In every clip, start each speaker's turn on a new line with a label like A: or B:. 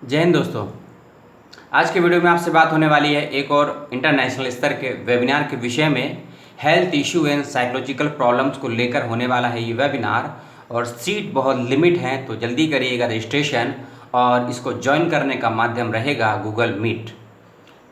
A: जय हिंद दोस्तों। आज के वीडियो में आपसे बात होने वाली है एक और इंटरनेशनल स्तर के वेबिनार के विषय में। Health issue and psychological problems को लेकर होने वाला है ये वेबिनार और सीट बहुत लिमिट है, तो जल्दी करिएगा रजिस्ट्रेशन। और इसको ज्वाइन करने का माध्यम रहेगा गूगल मीट।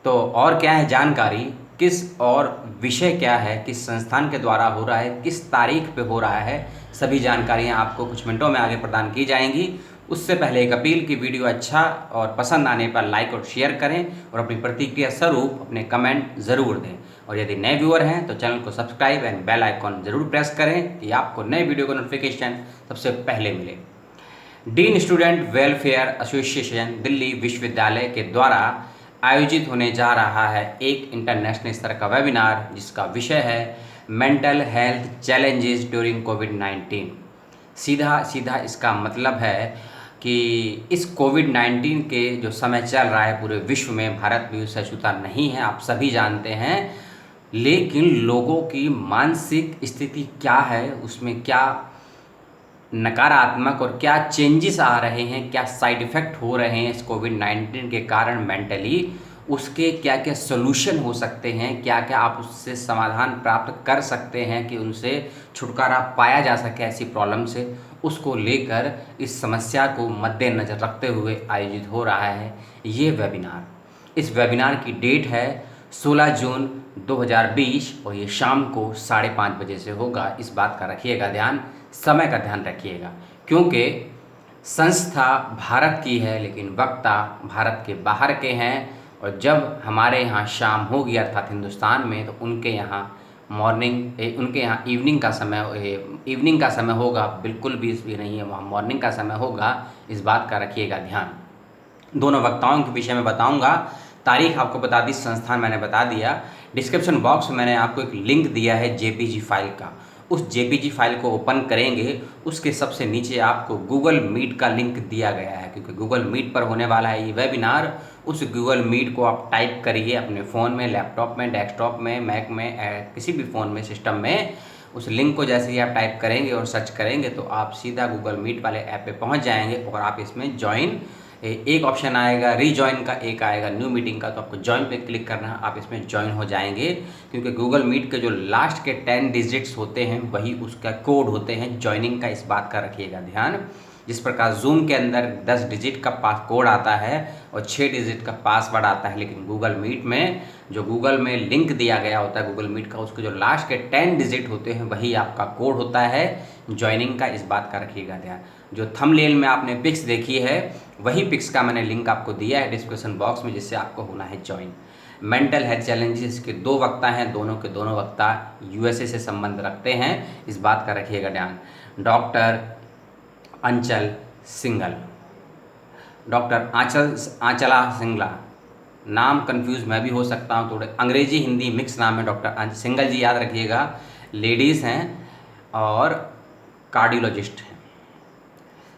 A: तो और क्या है जानकारी, किस और विषय क्या है, किस संस्थान के द्वारा हो रहा है, किस तारीख पे हो रहा है, सभी जानकारियां आपको कुछ मिनटों में आगे प्रदान की जाएंगी। उससे पहले एक अपील की वीडियो अच्छा और पसंद आने पर लाइक और शेयर करें और अपनी प्रतिक्रिया स्वरूप अपने कमेंट ज़रूर दें। और यदि नए व्यूअर हैं तो चैनल को सब्सक्राइब एंड बेल आइकॉन ज़रूर प्रेस करें कि आपको नए वीडियो का नोटिफिकेशन सबसे पहले मिले। Dean student welfare association Delhi विश्वविद्यालय के द्वारा आयोजित होने जा रहा है एक इंटरनेशनल स्तर का वेबिनार, जिसका विषय है मेंटल हेल्थ चैलेंजेस ड्यूरिंग कोविड-19। सीधा सीधा इसका मतलब है कि इस कोविड-19 के जो समय चल रहा है पूरे विश्व में, भारत भी उससे छूता नहीं है, आप सभी जानते हैं। लेकिन लोगों की मानसिक स्थिति क्या है, उसमें क्या नकारात्मक और क्या चेंजेस आ रहे हैं, क्या साइड इफ़ेक्ट हो रहे हैं इस कोविड-19 के कारण मेंटली, उसके क्या क्या सोल्यूशन हो सकते हैं, क्या क्या आप उससे समाधान प्राप्त कर सकते हैं कि उनसे छुटकारा पाया जा सके ऐसी प्रॉब्लम से, उसको लेकर इस समस्या को मद्देनज़र रखते हुए आयोजित हो रहा है ये वेबिनार। इस वेबिनार की डेट है 16 जून 2020 और ये शाम को 5:30 बजे से होगा। इस बात का रखिएगा ध्यान, समय का ध्यान रखिएगा, क्योंकि संस्था भारत की है लेकिन वक्ता भारत के बाहर के हैं। और जब हमारे यहाँ शाम होगी अर्थात हिंदुस्तान में, तो उनके यहाँ उनके यहाँ इवनिंग का समय होगा, बिल्कुल भी नहीं है, वहाँ मॉर्निंग का समय होगा। इस बात का रखिएगा ध्यान। दोनों वक्ताओं के विषय में बताऊंगा, तारीख आपको बता दी, संस्थान मैंने बता दिया। डिस्क्रिप्शन बॉक्स में मैंने आपको एक लिंक दिया है जेपीजी फाइल का। उस जेपीजी फाइल को ओपन करेंगे, उसके सबसे नीचे आपको गूगल मीट का लिंक दिया गया है, क्योंकि गूगल मीट पर होने वाला है ये वेबिनार। उस गूगल मीट को आप टाइप करिए अपने फ़ोन में, लैपटॉप में, डेस्कटॉप में, मैक में, किसी भी फ़ोन में, सिस्टम में। उस लिंक को जैसे ही आप टाइप करेंगे और सर्च करेंगे तो आप सीधा गूगल मीट वाले ऐप पे पहुंच जाएंगे और आप इसमें ज्वाइन, एक ऑप्शन आएगा रीजॉइन का, एक आएगा न्यू मीटिंग का, तो आपको ज्वाइन पे क्लिक करना है, आप इसमें ज्वाइन हो जाएंगे। क्योंकि गूगल मीट के जो लास्ट के 10 डिजिट्स होते हैं वही उसका कोड होते हैं ज्वाइनिंग का, इस बात का रखिएगा ध्यान। जिस प्रकार जूम के अंदर 10 डिजिट का पास कोड आता है और 6 डिजिट का पासवर्ड आता है, लेकिन गूगल मीट में जो गूगल में लिंक दिया गया होता है गूगल मीट का, उसके जो लास्ट के 10 डिजिट होते हैं वही आपका कोड होता है ज्वाइनिंग का, इस बात का रखिएगा ध्यान। जो थंबनेल में आपने पिक्स देखी है वही पिक्स का मैंने लिंक आपको दिया है डिस्क्रिप्शन बॉक्स में, जिससे आपको होना है ज्वाइन। मेंटल हेल्थ चैलेंजेस के 2 वक्ता हैं, दोनों के दोनों वक्ता यूएसए से संबंध रखते हैं, इस बात का रखिएगा ध्यान। डॉक्टर अंचल सिंगल, डॉक्टर आंचला सिंगला, नाम कंफ्यूज मैं भी हो सकता हूँ, थोड़े अंग्रेजी हिंदी मिक्स नाम है। डॉक्टर सिंगल जी याद रखिएगा, लेडीज़ हैं और कार्डियोलॉजिस्ट हैं,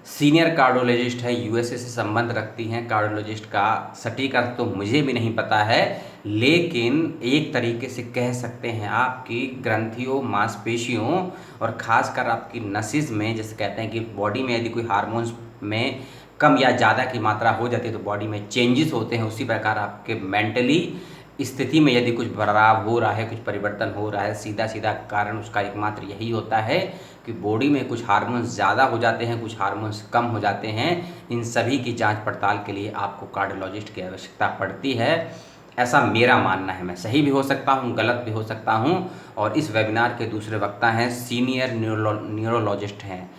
A: सीनियर कार्डियोलॉजिस्ट है, यूएसए से संबंध रखती हैं। कार्डियोलॉजिस्ट का सटीक अर्थ तो मुझे भी नहीं पता है, लेकिन एक तरीके से कह सकते हैं आपकी ग्रंथियों, मांसपेशियों और खासकर आपकी नसेज में, जैसे कहते हैं कि बॉडी में यदि कोई हार्मोन्स में कम या ज़्यादा की मात्रा हो जाती है तो बॉडी में चेंजेस होते हैं, उसी प्रकार आपके मेंटली स्थिति में यदि कुछ बदलाव हो रहा है, कुछ परिवर्तन हो रहा है, सीधा सीधा कारण उसका एकमात्र यही होता है कि बॉडी में कुछ हार्मोन्स ज़्यादा हो जाते हैं, कुछ हार्मोन्स कम हो जाते हैं। इन सभी की जांच पड़ताल के लिए आपको कार्डियोलॉजिस्ट की आवश्यकता पड़ती है, ऐसा मेरा मानना है। मैं सही भी हो सकता हूँ, गलत भी हो सकता हूँ। और इस वेबिनार के दूसरे वक्ता हैं सीनियर न्यूरोलॉजिस्ट हैं।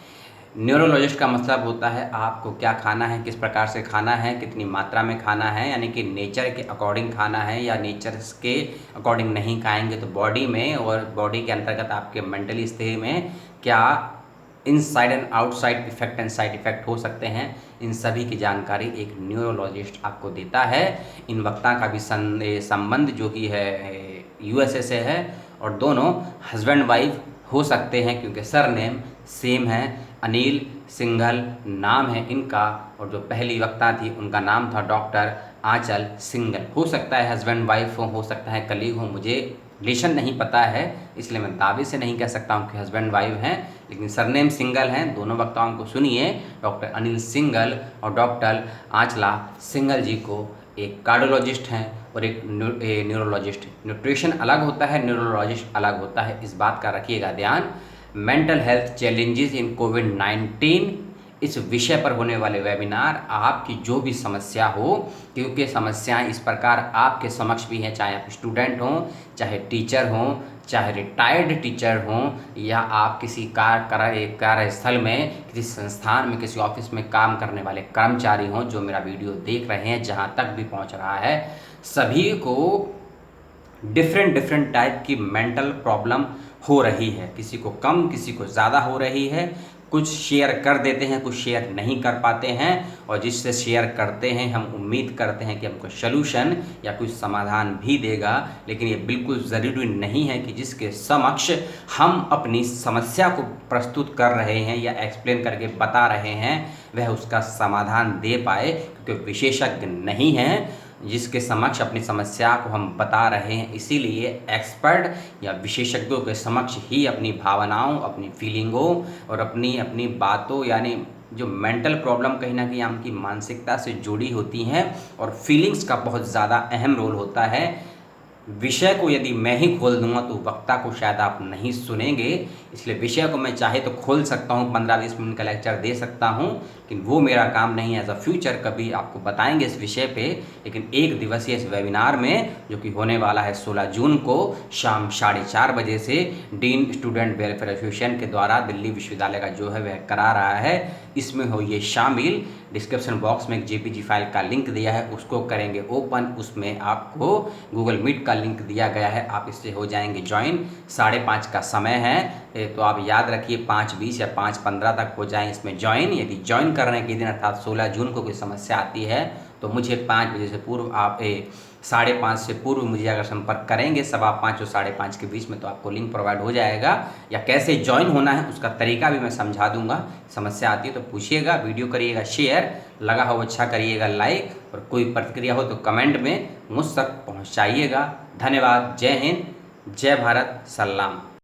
A: न्यूरोलॉजिस्ट का मतलब होता है आपको क्या खाना है, किस प्रकार से खाना है, कितनी मात्रा में खाना है, यानी कि नेचर के अकॉर्डिंग खाना है या नेचर के अकॉर्डिंग नहीं खाएंगे तो बॉडी में और बॉडी के अंतर्गत आपके मेंटली स्थिति में क्या inside and outside effect and side effect हो सकते हैं, इन सभी की जानकारी एक न्यूरोलॉजिस्ट आपको देता है। इन वक्ता का भी संबंध जो कि है यूएसए से है और दोनों हस्बैंड वाइफ हो सकते हैं, क्योंकि सरनेम सेम है, अनिल सिंघल नाम है इनका। और जो पहली वक्ता थी उनका नाम था डॉक्टर आंचल सिंघल। हो सकता है हस्बैंड वाइफ हो सकता है कलीग हो, मुझे रिलेशन नहीं पता है, इसलिए मैं दावे से नहीं कह सकता हूँ कि हस्बैंड वाइफ हैं, लेकिन सरनेम सिंगल हैं। दोनों वक्ताओं को सुनिए, डॉक्टर अनिल सिंगल और डॉक्टर आंचला सिंगल जी को एक कार्डियोलॉजिस्ट हैं और एक न्यूरोलॉजिस्ट। न्यूट्रिशन अलग होता है, न्यूरोलॉजिस्ट अलग होता है, इस बात का रखिएगा ध्यान। मेंटल हेल्थ चैलेंजेस इन कोविड-19 इस विषय पर होने वाले वेबिनार, आपकी जो भी समस्या हो, क्योंकि समस्याएं इस प्रकार आपके समक्ष भी हैं, चाहे आप स्टूडेंट हों, चाहे टीचर हों, चाहे रिटायर्ड टीचर हों, या आप किसी कार्यस्थल में, किसी संस्थान में, किसी ऑफिस में काम करने वाले कर्मचारी हों जो मेरा वीडियो देख रहे हैं, जहां तक भी पहुंच रहा है, सभी को डिफरेंट टाइप की मेंटल प्रॉब्लम हो रही है। किसी को कम, किसी को ज़्यादा हो रही है। कुछ शेयर कर देते हैं, कुछ शेयर नहीं कर पाते हैं, और जिससे शेयर करते हैं हम उम्मीद करते हैं कि हमको सलूशन या कुछ समाधान भी देगा। लेकिन ये बिल्कुल ज़रूरी नहीं है कि जिसके समक्ष हम अपनी समस्या को प्रस्तुत कर रहे हैं या एक्सप्लेन करके बता रहे हैं वह उसका समाधान दे पाए, क्योंकि विशेषज्ञ नहीं हैं जिसके समक्ष अपनी समस्या को हम बता रहे हैं। इसीलिए एक्सपर्ट या विशेषज्ञों के समक्ष ही अपनी भावनाओं, अपनी फीलिंगों और अपनी बातों, यानी जो मेंटल प्रॉब्लम कहीं ना कहीं आपकी मानसिकता से जुड़ी होती हैं, और फीलिंग्स का बहुत ज़्यादा अहम रोल होता है। विषय को यदि मैं ही खोल दूंगा तो वक्ता को शायद आप नहीं सुनेंगे, इसलिए विषय को मैं चाहे तो खोल सकता हूँ, 15-20 मिनट का लेक्चर दे सकता हूँ, लेकिन वो मेरा काम नहीं है। एज अ फ्यूचर कभी आपको बताएंगे इस विषय पे, लेकिन एक दिवसीय इस वेबिनार में, जो कि होने वाला है 16 जून को शाम 4:30 बजे से, डीन स्टूडेंट वेलफेयर एसोसिएशन के द्वारा दिल्ली विश्वविद्यालय का जो है वह करा रहा है। इसमें हो ये शामिल। डिस्क्रिप्शन बॉक्स में एक JPG फाइल का लिंक दिया है, उसको करेंगे ओपन, उसमें आपको गूगल मीट का लिंक दिया गया है, आप इससे हो जाएंगे ज्वाइन। 5:30 का समय है, तो आप याद रखिए 5:20 या 5:15 तक हो जाएं इसमें ज्वाइन। यदि ज्वाइन करने के दिन अर्थात 16 जून को कोई समस्या आती है तो मुझे 5 बजे से पूर्व, आप 5:30 से पूर्व मुझे अगर संपर्क करेंगे 5:15 और 5:30 के बीच में, तो आपको लिंक प्रोवाइड हो जाएगा। या कैसे ज्वाइन होना है उसका तरीका भी मैं समझा दूंगा। समस्या आती है तो पूछिएगा, वीडियो करिएगा शेयर, लगा हो अच्छा करिएगा लाइक, और कोई प्रतिक्रिया हो तो कमेंट में मुझ तक पहुँचाइएगा। धन्यवाद। जय हिंद, जय भारत, सलाम।